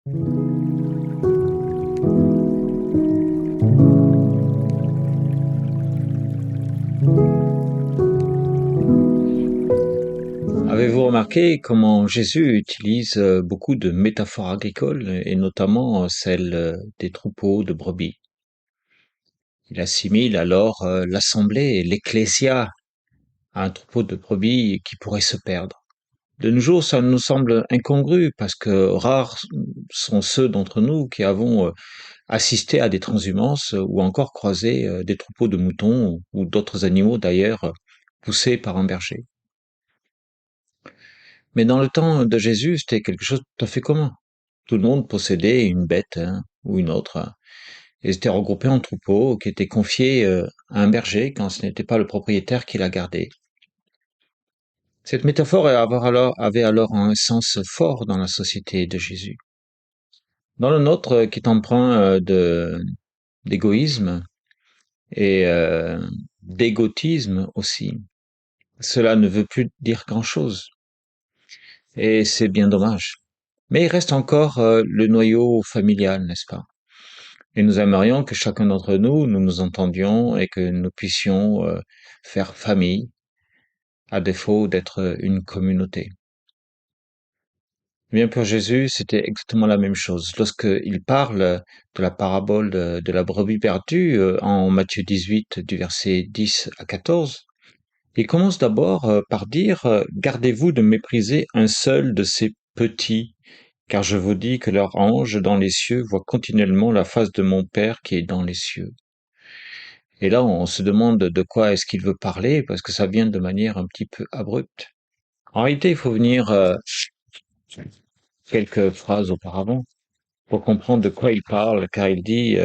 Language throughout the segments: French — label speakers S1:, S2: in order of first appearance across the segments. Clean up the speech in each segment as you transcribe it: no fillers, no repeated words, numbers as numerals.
S1: Avez-vous remarqué comment Jésus utilise beaucoup de métaphores agricoles et notamment celle des troupeaux de brebis? Il assimile alors l'assemblée et l'ecclésia à un troupeau de brebis qui pourrait se perdre. De nos jours, ça nous semble incongru parce que rares sont ceux d'entre nous qui avons assisté à des transhumances ou encore croisé des troupeaux de moutons ou d'autres animaux d'ailleurs poussés par un berger. Mais dans le temps de Jésus, c'était quelque chose de tout à fait commun. Tout le monde possédait une bête ou une autre, et ils étaient regroupés en troupeaux qui étaient confiés à un berger quand ce n'était pas le propriétaire qui la gardait. Cette métaphore avait alors un sens fort dans la société de Jésus. Dans le nôtre, qui est empreint d'égoïsme et d'égotisme aussi, cela ne veut plus dire grand-chose, et c'est bien dommage. Mais il reste encore le noyau familial, n'est-ce pas? Et nous aimerions que chacun d'entre nous, nous nous entendions et que nous puissions faire famille, à défaut d'être une communauté. Eh bien, pour Jésus, c'était exactement la même chose. Lorsqu'il parle de la parabole de la brebis perdue en Matthieu 18, du verset 10 à 14, il commence d'abord par dire Gardez-vous de mépriser un seul de ces petits, car je vous dis que leur ange dans les cieux voit continuellement la face de mon Père qui est dans les cieux. Et là, on se demande de quoi est-ce qu'il veut parler, parce que ça vient de manière un petit peu abrupte. En réalité, il faut venir quelques phrases auparavant pour comprendre de quoi il parle, car il dit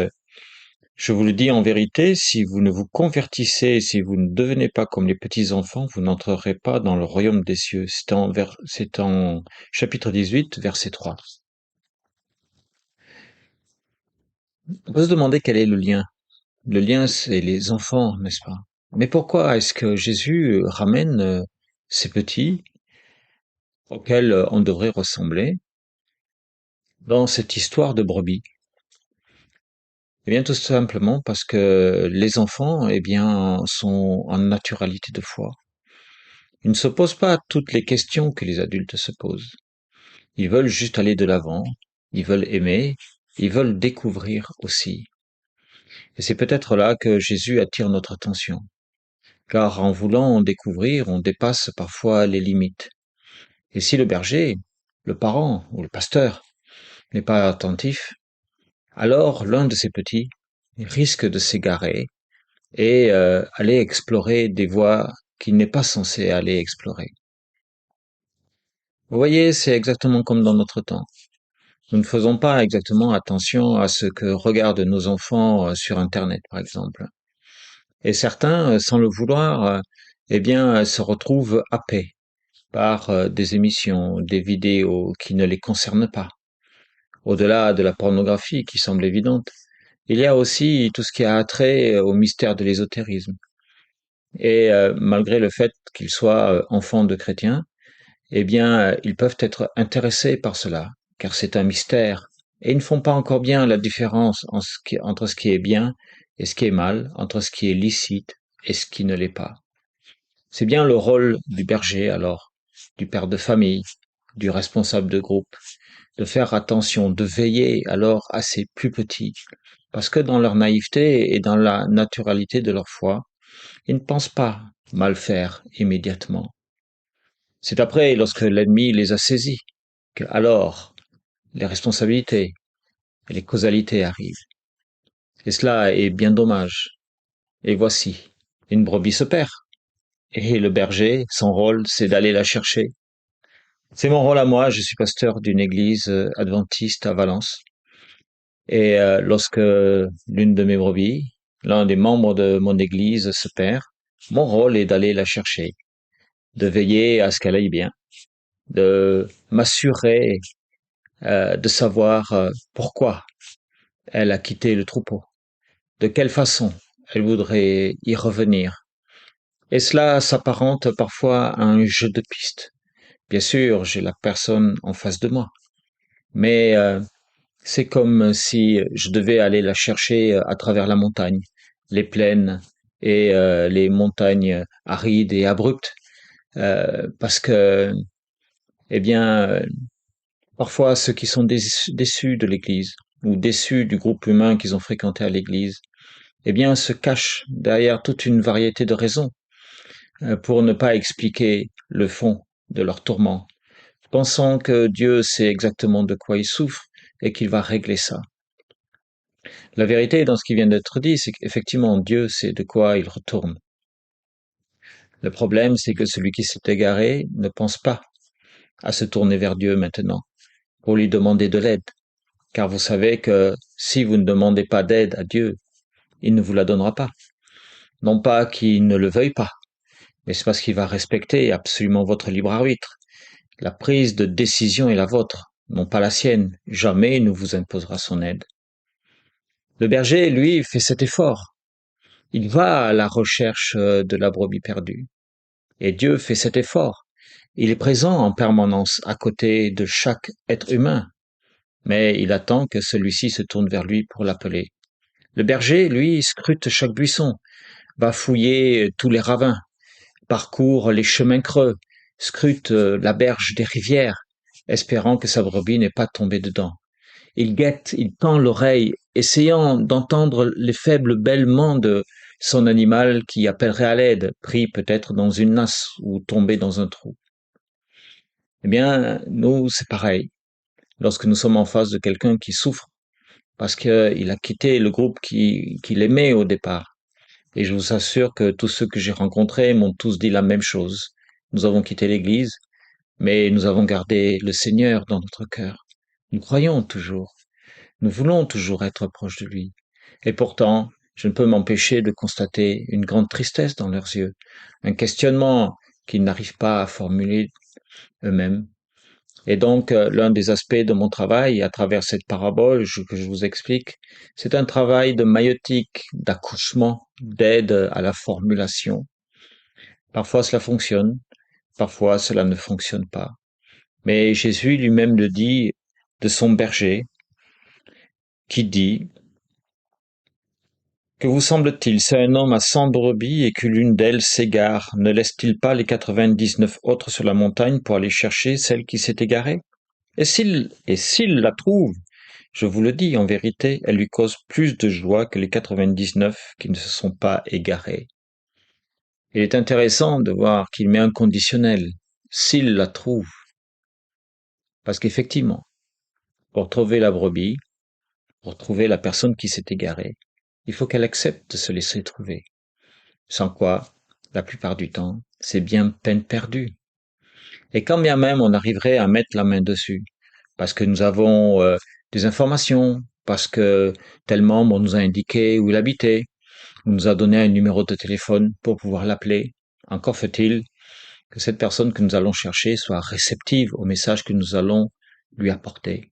S1: je vous le dis en vérité, si vous ne vous convertissez, si vous ne devenez pas comme les petits-enfants, vous n'entrerez pas dans le royaume des cieux. C'est en chapitre 18, verset 3. On peut se demander quel est le lien. Le lien, c'est les enfants, n'est-ce pas? Mais pourquoi est-ce que Jésus ramène ces petits auxquels on devrait ressembler dans cette histoire de brebis? Eh bien, tout simplement parce que les enfants, eh bien, sont en naturalité de foi. Ils ne se posent pas toutes les questions que les adultes se posent. Ils veulent juste aller de l'avant, ils veulent aimer, ils veulent découvrir aussi. Et c'est peut-être là que Jésus attire notre attention. Car en voulant découvrir, on dépasse parfois les limites. Et si le berger, le parent ou le pasteur n'est pas attentif, alors l'un de ces petits risque de s'égarer et aller explorer des voies qu'il n'est pas censé aller explorer. Vous voyez, c'est exactement comme dans notre temps. Nous ne faisons pas exactement attention à ce que regardent nos enfants sur Internet, par exemple. Et certains, sans le vouloir, eh bien, se retrouvent happés par des émissions, des vidéos qui ne les concernent pas. Au-delà de la pornographie qui semble évidente, il y a aussi tout ce qui a trait au mystère de l'ésotérisme. Et malgré le fait qu'ils soient enfants de chrétiens, eh bien, ils peuvent être intéressés par cela, car c'est un mystère. Et ils ne font pas encore bien la différence entre ce qui est bien et ce qui est mal, entre ce qui est licite et ce qui ne l'est pas. C'est bien le rôle du berger alors, du père de famille, du responsable de groupe, de faire attention, de veiller alors à ces plus petits, parce que dans leur naïveté et dans la naturalité de leur foi, ils ne pensent pas mal faire immédiatement. C'est après, lorsque l'ennemi les a saisis, que alors les responsabilités et les causalités arrivent. Et cela est bien dommage. Et voici, une brebis se perd. Et le berger, son rôle, c'est d'aller la chercher. C'est mon rôle à moi, je suis pasteur d'une église adventiste à Valence. Et lorsque l'une de mes brebis, l'un des membres de mon église se perd, mon rôle est d'aller la chercher, de veiller à ce qu'elle aille bien, de m'assurer de savoir pourquoi elle a quitté le troupeau, de quelle façon elle voudrait y revenir. Et cela s'apparente parfois à un jeu de piste. Bien sûr, j'ai la personne en face de moi, mais C'est comme si je devais aller la chercher à travers la montagne, les plaines et les montagnes arides et abruptes, parce que, eh bien, parfois ceux qui sont déçus de l'Église ou déçus du groupe humain qu'ils ont fréquenté à l'Église, eh bien, se cachent derrière toute une variété de raisons pour ne pas expliquer le fond de leur tourment, pensant que Dieu sait exactement de quoi ils souffrent et qu'il va régler ça. La vérité dans ce qui vient d'être dit, c'est qu'effectivement Dieu sait de quoi il retourne. Le problème, c'est que celui qui s'est égaré ne pense pas à se tourner vers Dieu maintenant pour lui demander de l'aide. Car vous savez que si vous ne demandez pas d'aide à Dieu, il ne vous la donnera pas. Non pas qu'il ne le veuille pas, mais c'est parce qu'il va respecter absolument votre libre arbitre. La prise de décision est la vôtre, non pas la sienne. Jamais il ne vous imposera son aide. Le berger, lui, fait cet effort. Il va à la recherche de la brebis perdue. Et Dieu fait cet effort. Il est présent en permanence à côté de chaque être humain, mais il attend que celui-ci se tourne vers lui pour l'appeler. Le berger, lui, scrute chaque buisson, va fouiller tous les ravins, parcourt les chemins creux, scrute la berge des rivières, espérant que sa brebis n'est pas tombée dedans. Il guette, il tend l'oreille, essayant d'entendre les faibles bêlements de son animal qui appellerait à l'aide, pris peut-être dans une nasse ou tombé dans un trou. Eh bien, nous, c'est pareil. Lorsque nous sommes en face de quelqu'un qui souffre parce qu'il a quitté le groupe qu'il aimait au départ. Et je vous assure que tous ceux que j'ai rencontrés m'ont tous dit la même chose. Nous avons quitté l'Église, mais nous avons gardé le Seigneur dans notre cœur. Nous croyons toujours. Nous voulons toujours être proches de lui. Et pourtant, je ne peux m'empêcher de constater une grande tristesse dans leurs yeux, un questionnement qu'ils n'arrivent pas à formuler eux-mêmes. Et donc, l'un des aspects de mon travail, à travers cette parabole que je vous explique, c'est un travail de maïeutique, d'accouchement, d'aide à la formulation. Parfois cela fonctionne, parfois cela ne fonctionne pas. Mais Jésus lui-même le dit de son berger, qui dit que vous semble-t-il, c'est un homme à 100 brebis et que l'une d'elles s'égare, ne laisse-t-il pas les 99 autres sur la montagne pour aller chercher celle qui s'est égarée? Et s'il la trouve, je vous le dis, en vérité, elle lui cause plus de joie que les 99 qui ne se sont pas égarés. Il est intéressant de voir qu'il met un conditionnel, s'il la trouve. Parce qu'effectivement, pour trouver la brebis, pour trouver la personne qui s'est égarée, il faut qu'elle accepte de se laisser trouver. Sans quoi, la plupart du temps, c'est bien peine perdue. Et quand bien même on arriverait à mettre la main dessus, parce que nous avons des informations, parce que tel membre nous a indiqué où il habitait, ou nous a donné un numéro de téléphone pour pouvoir l'appeler, encore faut-il que cette personne que nous allons chercher soit réceptive au message que nous allons lui apporter.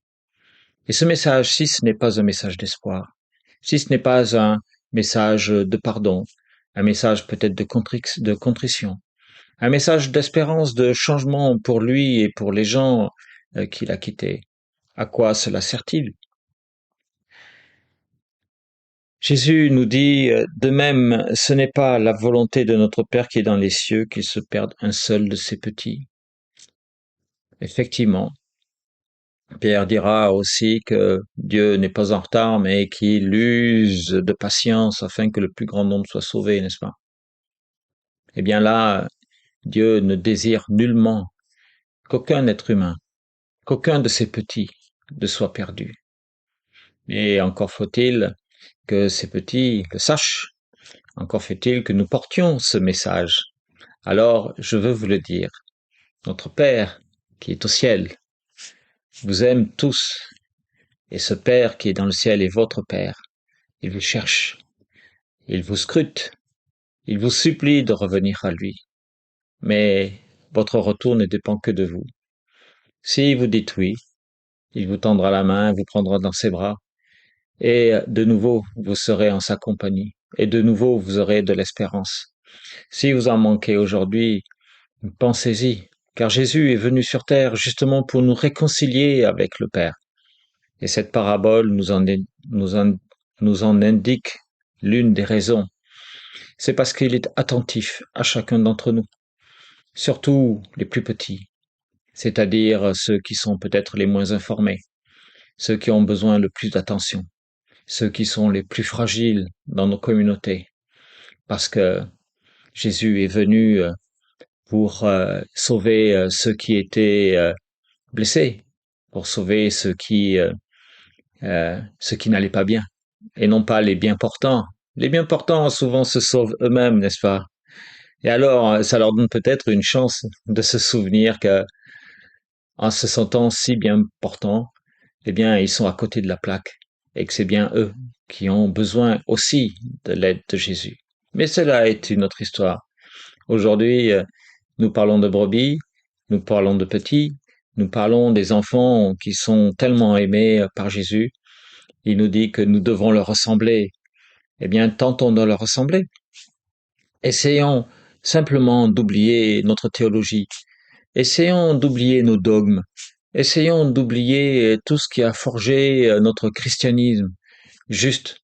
S1: Et ce message, si ce n'est pas un message d'espoir, si ce n'est pas un message de pardon, un message peut-être de contrition, un message d'espérance, de changement pour lui et pour les gens qu'il a quittés, à quoi cela sert-il? Jésus nous dit, de même, ce n'est pas la volonté de notre Père qui est dans les cieux qu'il se perde un seul de ses petits. Effectivement, Pierre dira aussi que Dieu n'est pas en retard, mais qu'il use de patience afin que le plus grand nombre soit sauvé, n'est-ce pas? Eh bien là, Dieu ne désire nullement qu'aucun être humain, qu'aucun de ses petits ne soit perdu. Et encore faut-il que ces petits le sachent. Encore faut-il que nous portions ce message. Alors, je veux vous le dire, notre Père qui est au ciel vous aime tous, et ce Père qui est dans le ciel est votre Père. Il vous cherche, il vous scrute, il vous supplie de revenir à lui. Mais votre retour ne dépend que de vous. Si vous dites oui, il vous tendra la main, vous prendra dans ses bras, et de nouveau, vous serez en sa compagnie, et de nouveau, vous aurez de l'espérance. Si vous en manquez aujourd'hui, pensez-y, car Jésus est venu sur terre justement pour nous réconcilier avec le Père. Et cette parabole nous en, nous en indique l'une des raisons. C'est parce qu'il est attentif à chacun d'entre nous, surtout les plus petits, c'est-à-dire ceux qui sont peut-être les moins informés, ceux qui ont besoin le plus d'attention, ceux qui sont les plus fragiles dans nos communautés, parce que Jésus est venu pour sauver ceux qui étaient blessés, pour sauver ceux qui n'allaient pas bien, et non pas les bien portants. Les bien portants souvent se sauvent eux-mêmes, n'est-ce pas? Et alors, ça leur donne peut-être une chance de se souvenir que, en se sentant si bien portants, eh bien, ils sont à côté de la plaque et que c'est bien eux qui ont besoin aussi de l'aide de Jésus. Mais cela est une autre histoire. Aujourd'hui, nous parlons de brebis, nous parlons de petits, nous parlons des enfants qui sont tellement aimés par Jésus. Il nous dit que nous devons leur ressembler. Eh bien, tentons de leur ressembler. Essayons simplement d'oublier notre théologie. Essayons d'oublier nos dogmes. Essayons d'oublier tout ce qui a forgé notre christianisme, juste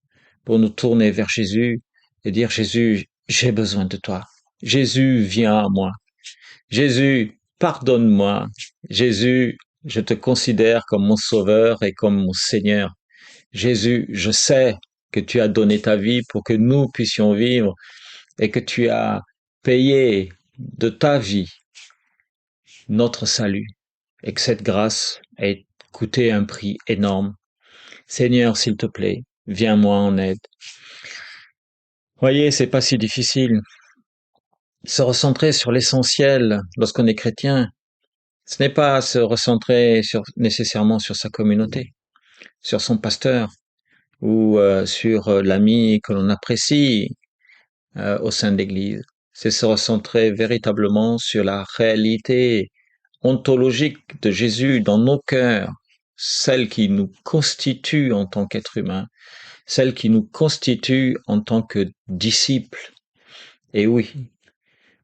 S1: pour nous tourner vers Jésus et dire Jésus, j'ai besoin de toi. Jésus, viens à moi. Jésus, pardonne-moi. Jésus, je te considère comme mon sauveur et comme mon Seigneur. Jésus, je sais que tu as donné ta vie pour que nous puissions vivre et que tu as payé de ta vie notre salut et que cette grâce a coûté un prix énorme. Seigneur, s'il te plaît, viens-moi en aide. Voyez, c'est pas si difficile. Se recentrer sur l'essentiel lorsqu'on est chrétien, ce n'est pas se recentrer nécessairement sur sa communauté, sur son pasteur ou sur l'ami que l'on apprécie au sein de l'Église. C'est se recentrer véritablement sur la réalité ontologique de Jésus dans nos cœurs, celle qui nous constitue en tant qu'être humain, celle qui nous constitue en tant que disciples. Et oui,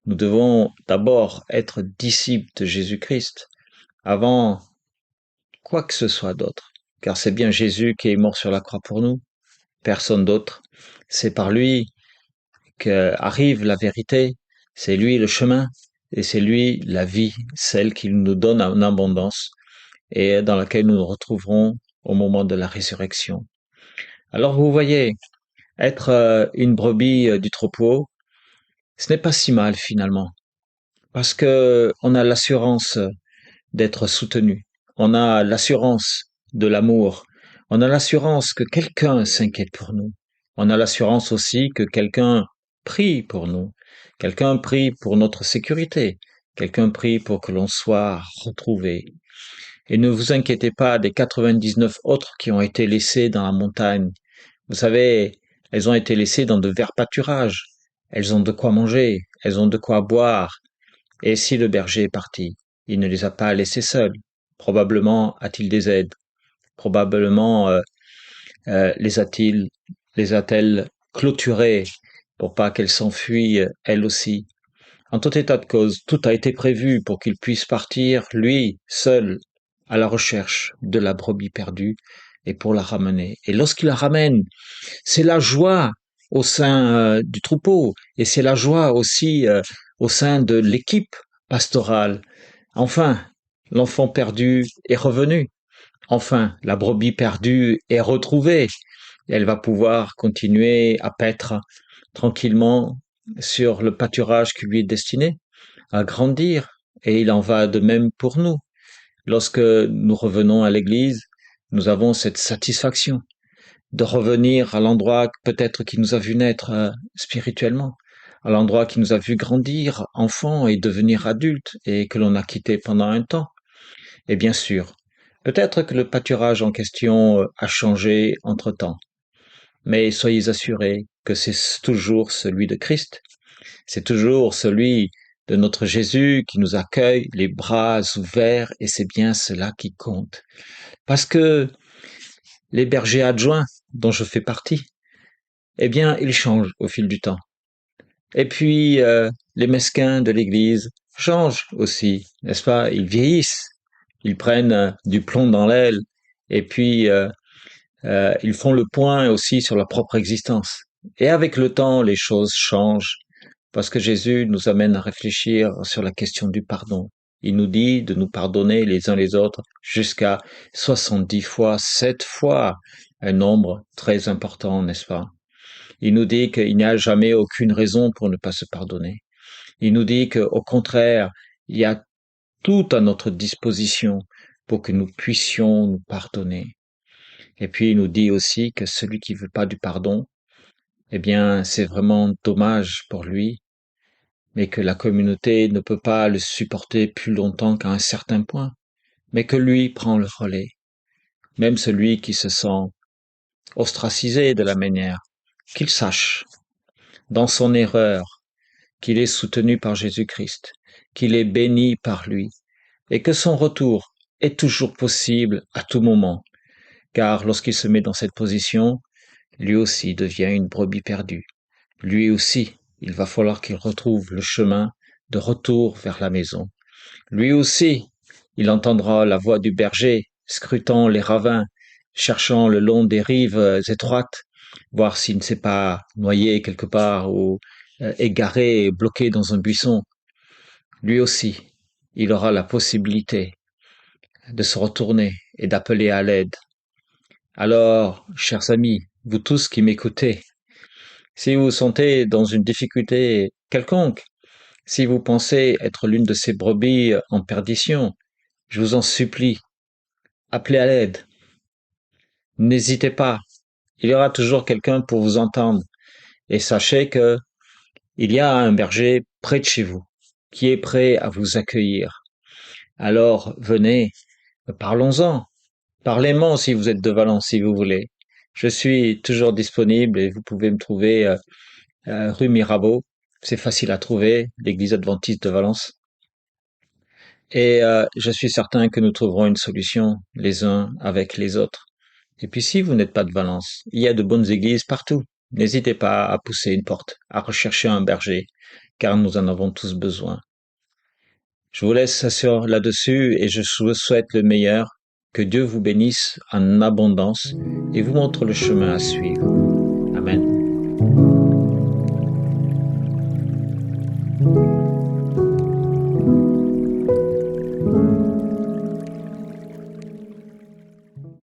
S1: nous devons d'abord être disciples de Jésus-Christ avant quoi que ce soit d'autre, car c'est bien Jésus qui est mort sur la croix pour nous, personne d'autre. C'est par lui qu'arrive la vérité, c'est lui le chemin et c'est lui la vie, celle qu'il nous donne en abondance et dans laquelle nous nous retrouverons au moment de la résurrection. Alors vous voyez, être une brebis du troupeau, ce n'est pas si mal finalement, parce que on a l'assurance d'être soutenu, on a l'assurance de l'amour, on a l'assurance que quelqu'un s'inquiète pour nous, on a l'assurance aussi que quelqu'un prie pour nous, quelqu'un prie pour notre sécurité, quelqu'un prie pour que l'on soit retrouvé. Et ne vous inquiétez pas des 99 autres qui ont été laissés dans la montagne. Vous savez, elles ont été laissées dans de verts pâturages. Elles ont de quoi manger, elles ont de quoi boire. Et si le berger est parti, il ne les a pas laissées seules. Probablement a-t-il des aides. Probablement les a-t-elle clôturées pour pas qu'elles s'enfuient elles aussi. En tout état de cause, tout a été prévu pour qu'il puisse partir, lui, seul, à la recherche de la brebis perdue et pour la ramener. Et lorsqu'il la ramène, c'est la joie au sein du troupeau et c'est la joie aussi au sein de l'équipe pastorale. Enfin, l'enfant perdu est revenu. Enfin, la brebis perdue est retrouvée. Et elle va pouvoir continuer à paître tranquillement sur le pâturage qui lui est destiné, à grandir. Et il en va de même pour nous. Lorsque nous revenons à l'église, nous avons cette satisfaction de revenir à l'endroit peut-être qui nous a vu naître spirituellement, à l'endroit qui nous a vu grandir enfant et devenir adulte et que l'on a quitté pendant un temps. Et bien sûr, peut-être que le pâturage en question a changé entre-temps, mais soyez assurés que c'est toujours celui de Christ, c'est toujours celui de notre Jésus qui nous accueille les bras ouverts et c'est bien cela qui compte. Parce que les bergers adjoints dont je fais partie, eh bien, ils changent au fil du temps. Et puis, les mesquins de l'Église changent aussi, n'est-ce pas? Ils vieillissent, ils prennent du plomb dans l'aile Et puis, ils font le point aussi sur leur propre existence. Et avec le temps, les choses changent parce que Jésus nous amène à réfléchir sur la question du pardon. Il nous dit de nous pardonner les uns les autres jusqu'à 70 fois, 7 fois, un nombre très important, n'est-ce pas? Il nous dit qu'il n'y a jamais aucune raison pour ne pas se pardonner. Il nous dit qu'au contraire, il y a tout à notre disposition pour que nous puissions nous pardonner. Et puis il nous dit aussi que celui qui veut pas du pardon, eh bien, c'est vraiment dommage pour lui, mais que la communauté ne peut pas le supporter plus longtemps qu'à un certain point, mais que lui prend le relais. Même celui qui se sent ostracisé de la manière, qu'il sache, dans son erreur, qu'il est soutenu par Jésus-Christ, qu'il est béni par lui, et que son retour est toujours possible à tout moment, car lorsqu'il se met dans cette position, lui aussi devient une brebis perdue. Lui aussi, il va falloir qu'il retrouve le chemin de retour vers la maison. Lui aussi, il entendra la voix du berger, scrutant les ravins, cherchant le long des rives étroites, voir s'il ne s'est pas noyé quelque part ou égaré et bloqué dans un buisson. Lui aussi, il aura la possibilité de se retourner et d'appeler à l'aide. Alors, chers amis, vous tous qui m'écoutez, si vous vous sentez dans une difficulté quelconque, si vous pensez être l'une de ces brebis en perdition, je vous en supplie, appelez à l'aide. N'hésitez pas, il y aura toujours quelqu'un pour vous entendre. Et sachez que il y a un berger près de chez vous qui est prêt à vous accueillir. Alors venez, parlons-en. Parlez-moi si vous êtes de Valence, si vous voulez. Je suis toujours disponible et vous pouvez me trouver rue Mirabeau. C'est facile à trouver, l'église adventiste de Valence. Et je suis certain que nous trouverons une solution les uns avec les autres. Et puis si vous n'êtes pas de Valence, il y a de bonnes églises partout. N'hésitez pas à pousser une porte, à rechercher un berger, car nous en avons tous besoin. Je vous laisse sur là-dessus et je vous souhaite le meilleur. Que Dieu vous bénisse en abondance et vous montre le chemin à suivre.